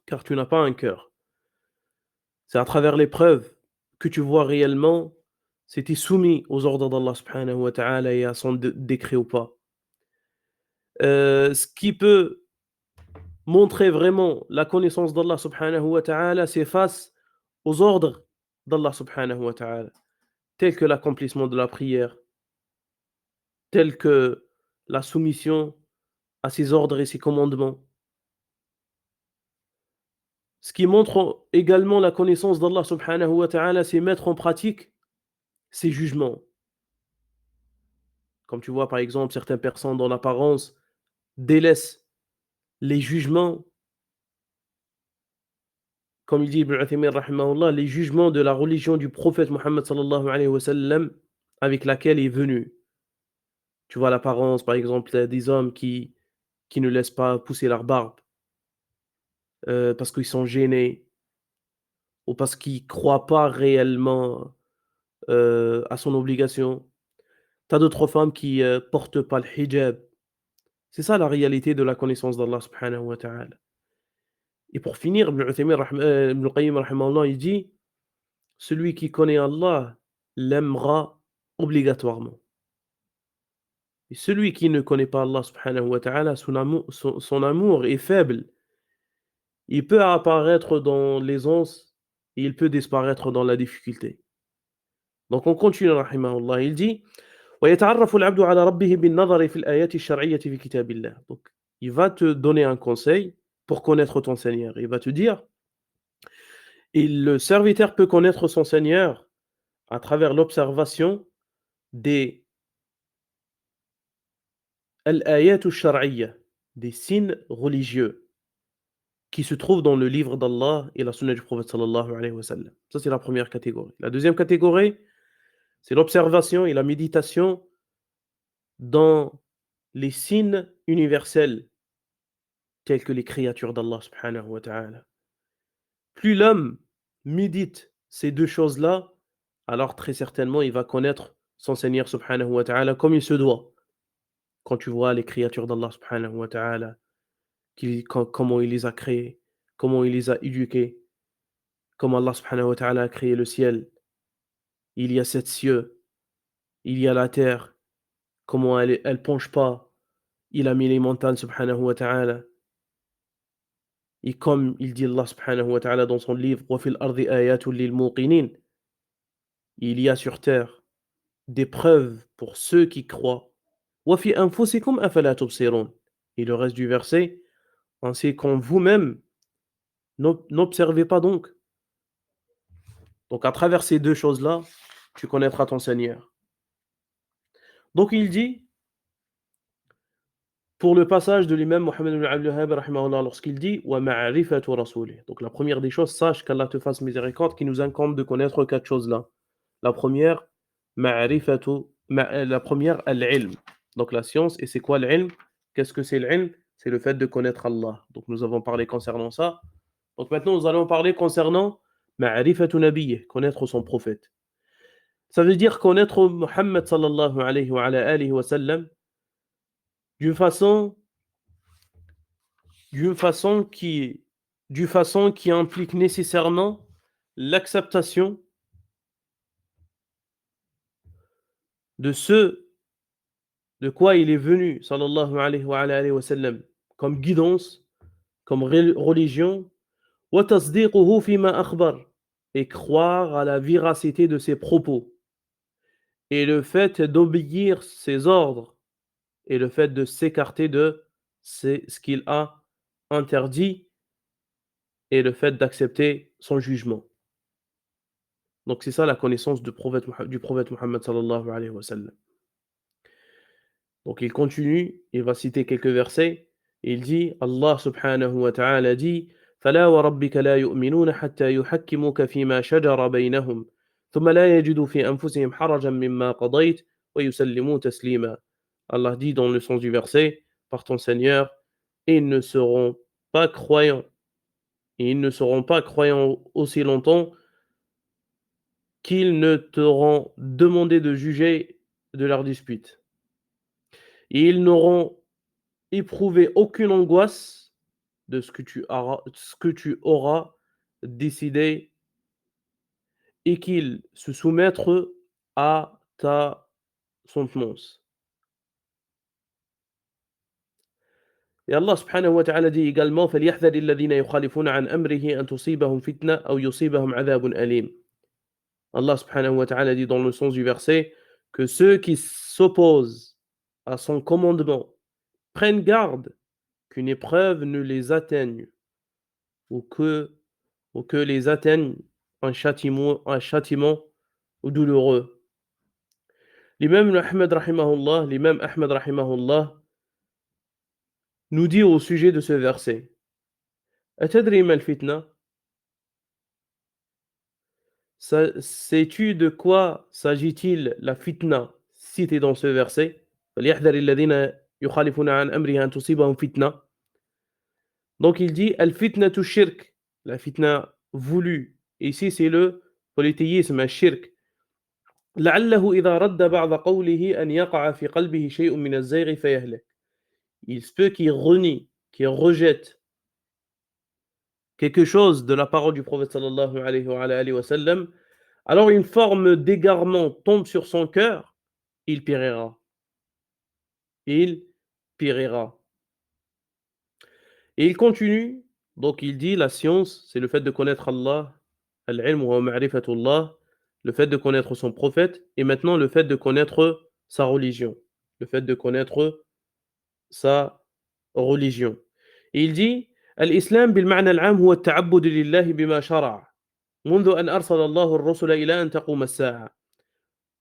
car tu n'as pas un cœur. C'est à travers l'épreuve que tu vois réellement si tu es soumis aux ordres d'Allah subhanahu wa ta'ala et à son décret ou pas. Ce qui peut montrer vraiment la connaissance d'Allah subhanahu wa ta'ala, c'est face aux ordres d'Allah subhanahu wa ta'ala, tels que l'accomplissement de la prière, tels que la soumission à ses ordres et ses commandements. Ce qui montre également la connaissance d'Allah subhanahu wa ta'ala, c'est mettre en pratique ses jugements. Comme tu vois par exemple, certaines personnes dans l'apparence délaissent les jugements, comme il dit Ibn Uthaymin rahimahullah, les jugements de la religion du prophète Muhammad sallallahu alayhi wa sallam avec laquelle il est venu. Tu vois l'apparence par exemple des hommes qui ne laissent pas pousser leur barbe parce qu'ils sont gênés, ou parce qu'il croit pas réellement, à son obligation. Tu as d'autres femmes qui, portent pas le hijab. C'est ça la réalité de la connaissance d'Allah subhanahu wa ta'ala. Et pour finir, Ibn al-Qayyim rahimahullah, il dit: «Celui qui connaît Allah l'aimera obligatoirement. Et celui qui ne connaît pas Allah subhanahu wa ta'ala, son amour est faible. Il peut apparaître dans l'aisance et il peut disparaître dans la difficulté.» Donc on continue rahimahullah, il dit: ويتعرف العبد على ربه بالنظر في الآيات الشرعية في كتاب الله. Donc, il va te donner un conseil pour connaître ton Seigneur. Il va te dire, et le serviteur peut connaître son Seigneur à travers l'observation des al-ayat al-shar'iyya, des signes religieux qui se trouvent dans le livre d'Allah et la sunna du prophète sallallahu alayhi wa sallam. Ça, c'est la première catégorie. La deuxième catégorie, c'est l'observation et la méditation dans les signes universels tels que les créatures d'Allah subhanahu wa ta'ala. Plus l'homme médite ces deux choses-là, alors très certainement il va connaître son Seigneur subhanahu wa ta'ala comme il se doit. Quand tu vois les créatures d'Allah subhanahu wa ta'ala, comment il les a créées, comment il les a éduquées, comment Allah subhanahu wa ta'ala a créé le ciel, il y a 7 cieux, il y a la terre, comment elle penche pas, il a mis les montagnes subhanahu wa ta'ala. Et comme il dit Allah subhanahu wa ta'ala dans son livre, وَفِي الْأَرْضِ آيَاتٌ لِلْمُوقِنِينَ, il y a sur terre des preuves pour ceux qui croient. وَفِي أَنفُسِكُمْ أَفَلَا تُبْصِرُونَ. Et le reste du verset, ainsi qu'en vous-même, n'observez pas donc. Donc à travers ces deux choses-là, tu connaîtras ton Seigneur. Donc il dit, pour le passage de l'imam Mohammed ibn Abdul Wahhab rahimahullah, lorsqu'il dit wa ma'rifatu rasoulih. Donc la première des choses, sache qu'Allah te fasse miséricorde, qui nous incombe de connaître 4 choses-là. La première, la première, al-ilm. Donc la science, et c'est quoi l'ilm? Qu'est-ce que c'est l'ilm? C'est le fait de connaître Allah. Donc nous avons parlé concernant ça. Donc maintenant nous allons parler concernant ma'rifatu nabiyyih, connaître son prophète. Ça veut dire connaître Muhammad sallallahu alayhi wa alihi wa sallam d'une façon d'une façon qui implique nécessairement l'acceptation de ce de quoi il est venu sallallahu alayhi wa sallam comme guidance, comme religion, wa tasdiquhu fima akhbar, et croire à la véracité de ses propos, et le fait d'obéir ses ordres, et le fait de s'écarter de ce qu'il a interdit, et le fait d'accepter son jugement. Donc c'est ça la connaissance du prophète Muhammad sallallahu alayhi wa sallam. Donc il continue, il va citer quelques versets, et il dit, Allah subhanahu wa ta'ala dit, فَلَا وَرَبِّكَ لَا يُؤْمِنُونَ حَتَّى يُحَكِّمُوكَ فِي مَا شَجَرَ بَيْنَهُمْ ثُمَّ لَا يَجِدُوا فِي أَنفُسِهِمْ حَرَجًا مِمَّا قَضَيْتَ وَيُسَلِّمُوا تَسْلِيمًا. Allah dit dans le sens du verset, par ton Seigneur, ils ne seront pas croyants, et ils ne seront pas croyants aussi longtemps qu'ils ne t'auront demandé de juger de leur dispute. Et ils n'auront éprouvé aucune angoisse de ce que tu auras décidé, et qu'ils se soumettent à ta sentence. Et Allah subhanahu wa ta'ala dit également فَلْيَحْذَرِ الَّذِينَ يُخَالِفُونَ عَنْ أَمْرِهِ أَنْ تُصِيبَهُمْ فِتْنَةٌ أَوْ يُصِيبَهُمْ عَذَابٌ أَلِيمٌ. Allah subhanahu wa ta'ala dit dans le sens du verset que ceux qui s'opposent à son commandement prennent garde qu'une épreuve ne les atteigne, ou que les atteigne un châtiment douloureux. L'imam Ahmed rahimahullah nous dit au sujet de ce verset, Atadri mal fitna? Sais-tu de quoi s'agit-il la fitna citée dans ce verset? فَلْيَحْذَرِ الَّذِينَ يُخَالِفُونَ عَنْ أَمْرِهِ أَنْ تُصِيبَهُمْ fitna. Donc il dit al-fitnatu shirk, la fitna voulue Ici, c'est le polythéisme, الشرك. لعله إذا رد بعض قوله أن يقع في قلبه شيء من الزيغ فيهلك. Il se peut qu'il renie, qu'il rejette quelque chose de la parole du prophète sallallahu alayhi wa sallam, alors une forme d'égarement tombe sur son cœur, il périra. Il périra. Et il continue, donc il dit la science, c'est le fait de connaître Allah, al-ilm wa ma'rifatullah, le fait de connaître son prophète, et maintenant le fait de connaître sa religion, le fait de connaître sa religion. Et il dit الإسلام بالمعنى العام هو التعبد لله بما شرع منذ أن أرسل الله الرسل إلى أن تقوم الساعة.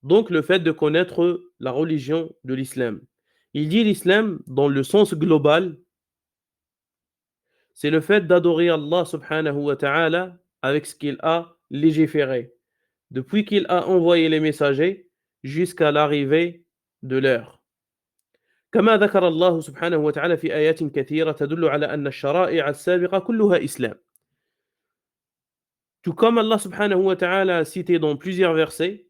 Donc le fait de connaître la religion de l'islam. Il dit l'islam dans le sens global, c'est le fait d'adorer Allah subhanahu wa ta'ala avec ce qu'il a légiféré, depuis qu'il a envoyé les messagers jusqu'à l'arrivée de l'heure. كما ذكر الله سبحانه وتعالى في آيات كثيرة تدل على أن الشرائع السابقة كلها إسلام. Tout comme Allah subhanahu wa ta'ala a cité dans plusieurs versets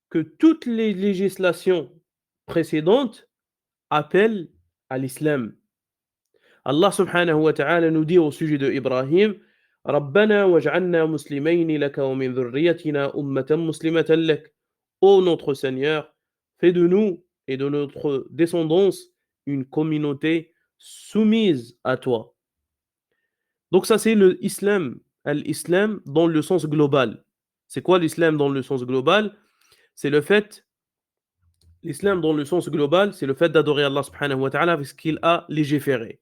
que toutes les législations précédentes appellent à l'islam. Allah subhanahu wa ta'ala nous dit au sujet de Ibrahim ربنا وجعلنا مسلمين لك ومن ذريتنا أمة مسلمة لك. Ô notre Seigneur, fais de nous et de notre descendance une communauté soumise à toi. Donc ça c'est l'islam, l'islam dans le sens global. C'est quoi l'islam dans le sens global? C'est le fait, l'islam dans le sens global, c'est le fait d'adorer Allah subhanahu wa ta'ala avec ce qu'il a légiféré.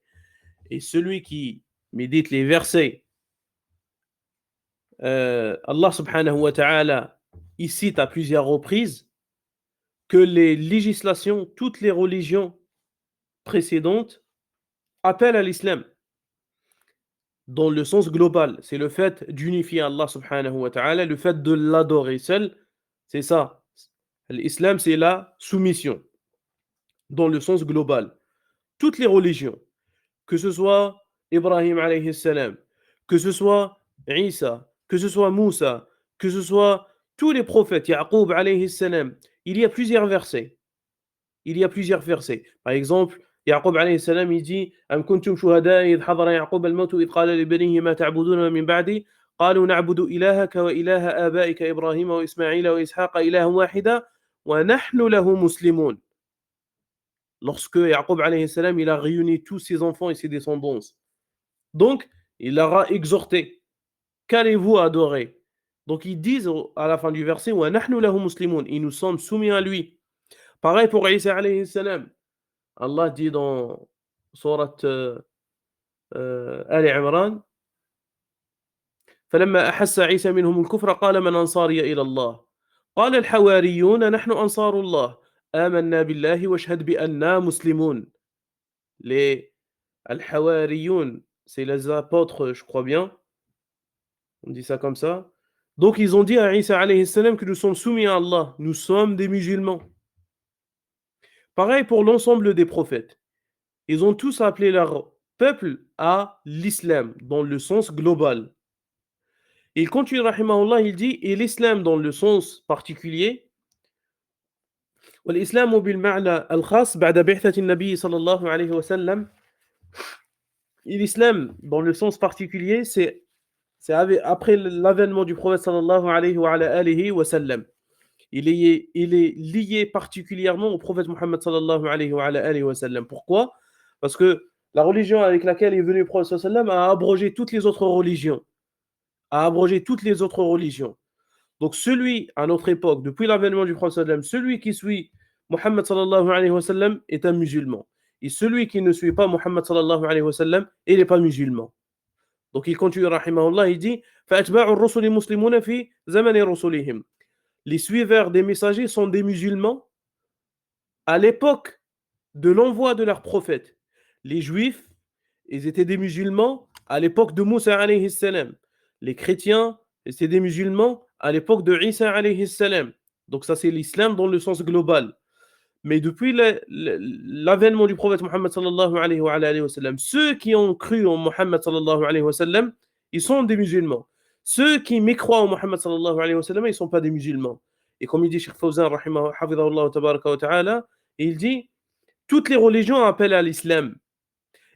Et celui qui médite les versets, Allah subhanahu wa ta'ala, il cite à plusieurs reprises que les législations, toutes les religions précédentes appellent à l'islam. Dans le sens global, c'est le fait d'unifier Allah subhanahu wa ta'ala, le fait de l'adorer seul, c'est ça. L'islam, c'est la soumission. Dans le sens global. Toutes les religions, que ce soit Ibrahim alayhi salam, que ce soit Isa, que ce soit Moussa, que ce soit tous les prophètes, Yaqub alayhi salam, il y a plusieurs versets. Il y a plusieurs versets. Par exemple, Yaqub alayhi salam, il dit Am kuntum shuhada idh hadara Yaqub al-maut idh qala li banihi ma ta'buduna min ba'di قالوا نعبد إلهك وإله آبائك إبراهيم وإسماعيل وإسحاق إلها واحدا ونحن له مسلمون. Lorsque Yaqub alayhi salam, il a réuni tous ses enfants et ses descendants. Donc, il leur a exhorté. Qu'allez-vous adorer? Donc, ils disent à la fin du verset وَنَحْنُ لَهُ مُسْلِمُونَ. Et nous sommes soumis à lui. Pareil pour Isa alayhi salam. Allah dit dans Surat Ali Imran فلما أحس عيسى منهم الكفر قال من أنصاري إلى الله قال الحواريون نحن أنصار الله آمنا بالله واشهد بأننا مسلمون. Les al-Hawariyun, c'est les apôtres, je crois bien. On dit ça comme ça. Donc ils ont dit à Isa alayhi salam que nous sommes soumis à Allah, nous sommes des musulmans. Pareil pour l'ensemble des prophètes. Ils ont tous appelé leur peuple à l'islam, dans le sens global. Il continue, rahimahullah, il dit, et l'islam dans le sens particulier, والإسلام بالمعنى الخاص بعد بعثة النبي صلى الله عليه وسلم. Et l'islam dans le sens particulier, c'est après l'avènement du prophète sallallahu alayhi wa sallam. Il est lié particulièrement au prophète Muhammad sallallahu alayhi wa sallam. Pourquoi? Parce que la religion avec laquelle est venu le prophète sallallahu alayhi wa sallam a abrogé toutes les autres religions. Donc celui, à notre époque, depuis l'avènement du prophète sallallahu alayhi wa sallam, celui qui suit Muhammad sallallahu alayhi wa sallam est un musulman. Et celui qui ne suit pas Muhammad sallallahu alayhi wa sallam, il n'est pas musulman. Donc il continue, rahimahullah, il dit فَأَتْبَاعُ الرُّسُلِ مُسْلِمُونَ فِي زَمَنِ رُسُلِهِمْ. Les suiveurs des messagers sont des musulmans à l'époque de l'envoi de leurs prophètes. Les juifs, ils étaient des musulmans à l'époque de Moussa alayhi salam. Les chrétiens, c'était des musulmans à l'époque de Isa alayhi salam. Donc ça c'est l'islam dans le sens global. Mais depuis l'avènement du prophète Muhammad sallallahu alayhi wa sallam, ceux qui ont cru en Muhammad sallallahu alayhi wa sallam, ils sont des musulmans. Ceux qui mécroient en Mohammed sallallahu alayhi wa sallam, ils ne sont pas des musulmans. Et comme il dit Cheikh Fawzan, hafidhahullah tabaraka wa ta'ala, il dit toutes les religions appellent à l'islam.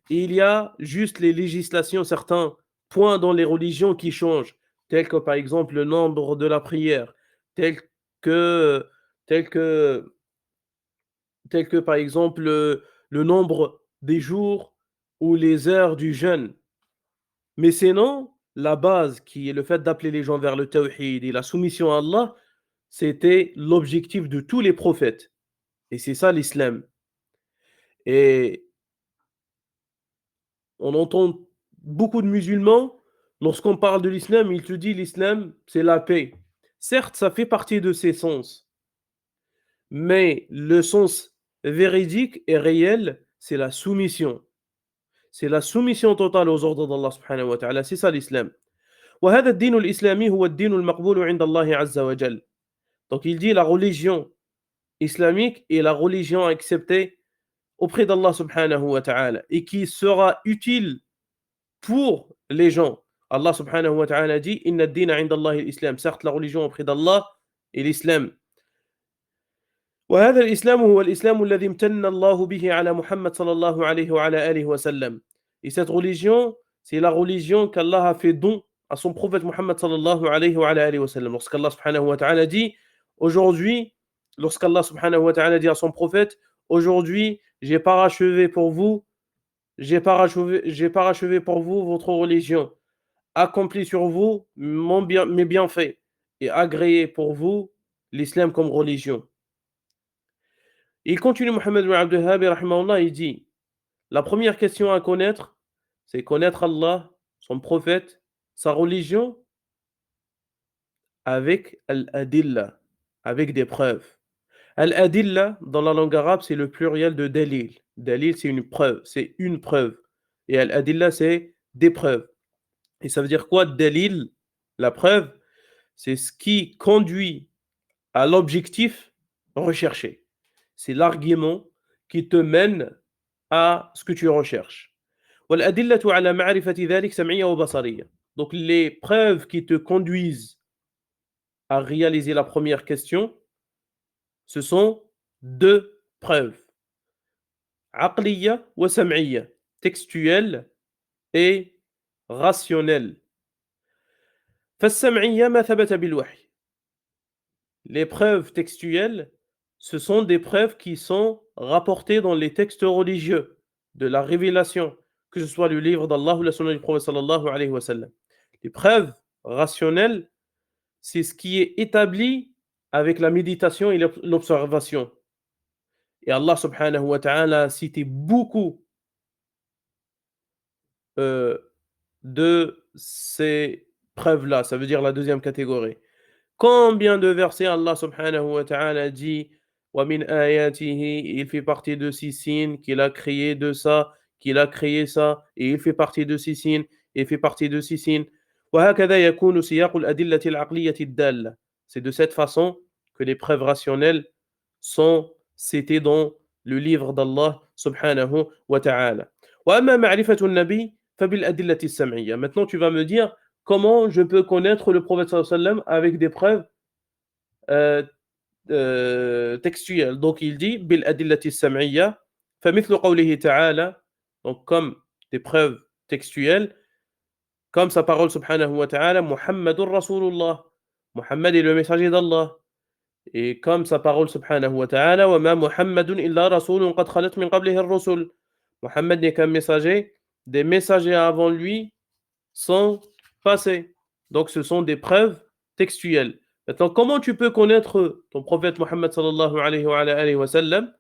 Et il y a juste les législations, certains points dans les religions qui changent, tels que par exemple le nombre de la prière, tels que, tels que, tels que par exemple le nombre des jours ou les heures du jeûne. Mais sinon, la base qui est le fait d'appeler les gens vers le tawhid et la soumission à Allah, c'était l'objectif de tous les prophètes. Et c'est ça l'islam. Et on entend beaucoup de musulmans, lorsqu'on parle de l'islam, ils te disent l'islam, c'est la paix. Certes, ça fait partie de ses sens, mais le sens véridique et réel, c'est la soumission. C'est la soumission totale aux ordres d'Allah subhanahu wa ta'ala. C'est ça l'islam. وهذا الدين الإسلامي هو الدين المقبول عند الله عز وجل. Donc il dit la religion islamique est la religion acceptée auprès d'Allah subhanahu wa ta'ala et qui sera utile pour les gens. Allah subhanahu wa ta'ala dit Inna ad-dina 'inda Allahi al-islam. Certes, la religion auprès d'Allah est l'islam. وهذا الإسلام هو الإسلام الذي امتن الله به على محمد صلى الله عليه وعلى آله وسلم. Et cette religion, c'est la religion qu'Allah a fait don à son prophète Muhammad sallallahu alayhi wa alayhi wa sallam. Lorsqu'Allah subhanahu wa ta'ala dit aujourd'hui, lorsqu'Allah subhanahu wa ta'ala dit à son prophète, aujourd'hui, j'ai parachevé pour vous, j'ai parachevé pour vous votre religion, accompli sur vous mes bienfaits et agréé pour vous l'islam comme religion. Il continue Mohammed ibn Abdul Wahhab, rahimahullah, il dit la première question à connaître, c'est connaître Allah, son prophète, sa religion avec al-adilla, avec des preuves. Al-adilla, dans la langue arabe, c'est le pluriel de dalil. Dalil, c'est une preuve, c'est une preuve. Et al-adilla, c'est des preuves. Et ça veut dire quoi, dalil? La preuve, c'est ce qui conduit à l'objectif recherché. C'est l'argument qui te mène à ce que tu recherches. والأدلة على معرفة ذلك سمعية وبصرية. Donc les preuves qui te conduisent à réaliser la première question, ce sont deux preuves. عقلية وسمعية, textuelle et rationnelle. فالسمعية ما ثبت بالوحي. Les preuves textuelles, ce sont des preuves qui sont rapportées dans les textes religieux de la révélation, que ce soit le livre d'Allah ou la sunna du prophète sallallahu alayhi wa sallam. Les preuves rationnelles, c'est ce qui est établi avec la méditation et l'observation. Et Allah subhanahu wa ta'ala a cité beaucoup de ces preuves-là, ça veut dire la deuxième catégorie. Combien de versets Allah subhanahu wa ta'ala dit wa min ayatihi, il fait partie de six signes qu'il a créé de ça, qu'il a créé ça, et il fait partie de six signes, et il fait partie de six signes. وهكذا يكون سياق الأدلة العقلية الدالة. C'est de cette façon que les preuves rationnelles sont citées dans le livre d'Allah subhanahu wa ta'ala. وأما معرفة النبي فبالأدلة السمعية. Maintenant tu vas me dire comment je peux connaître le prophète sallallahu alayhi wa sallam avec des preuves textuelles. Donc il dit bil adillati sam'iyya famithlu qawlihi ta'ala, donc comme des preuves textuelles, comme sa parole subhanahu wa ta'ala Muhammadur Rasulullah, Muhammad est le messager d'Allah, et comme sa parole subhanahu wa ta'ala wa ma Muhammadun illa rasulun qad khalat min qablihi ar-rusul, Muhammad n'est qu'un messager, des messagers avant lui sont passés. Donc ce sont des preuves textuelles. Maintenant, comment tu peux connaître ton prophète Mohammed sallallahu alayhi wa sallam?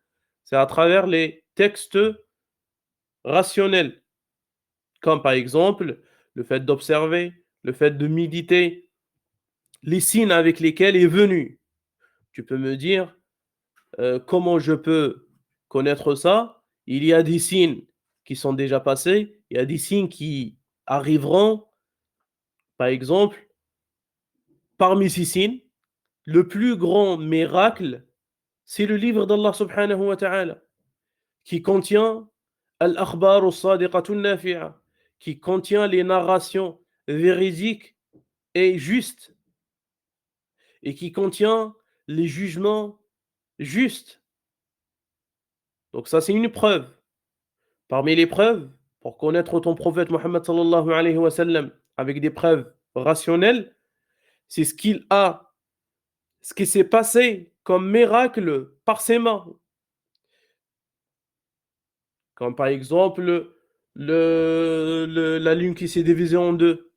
C'est à travers les textes rationnels, comme par exemple le fait d'observer, le fait de méditer, les signes avec lesquels est venu. Tu peux me dire comment je peux connaître ça? Il y a des signes qui sont déjà passés, il y a des signes qui arriveront. Par exemple, parmi ces signes, le plus grand miracle, c'est le livre d'Allah subhanahu wa ta'ala, qui contient al-akhbar al-sadiqatu al-nafi'a, qui contient les narrations véridiques est juste et qui contient les jugements justes. Donc ça, c'est une preuve. Parmi les preuves, pour connaître ton prophète Mohammed sallallahu alayhi wa sallam avec des preuves rationnelles, c'est ce qui s'est passé comme miracle par ses mains. Comme par exemple la lune qui s'est divisée en deux.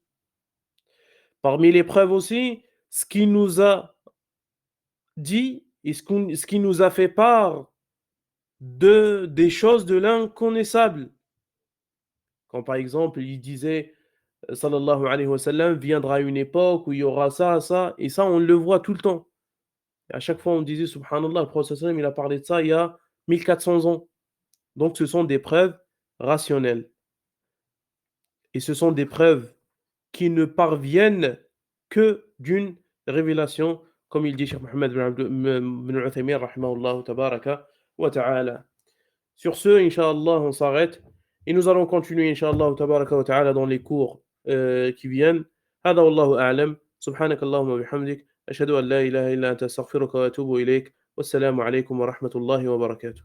Parmi les preuves aussi, ce qui nous a dit et ce qui nous a fait part des choses de l'inconnaissable. Comme par exemple, il disait, sallallahu alayhi wa sallam, viendra une époque où il y aura ça, ça, et ça, on le voit tout le temps. Et à chaque fois, on disait, subhanallah, le prophète sallam, il a parlé de ça il y a 1400 ans. Donc, ce sont des preuves rationnelles. Et ce sont des preuves qui ne parviennent que d'une révélation, comme il dit Cheikh Mohammed bin Uthaymin, rahimahullah tabaraka wa ta'ala. Sur ce, Inch'Allah, on s'arrête et nous allons continuer, Inch'Allah, tabaraka wa ta'ala, dans les cours qui viennent. هذا والله أعلم سبحانك اللهم وبحمدك أشهد أن لا إله إلا أنت أستغفرك وأتوب إليك والسلام عليكم ورحمة الله وبركاته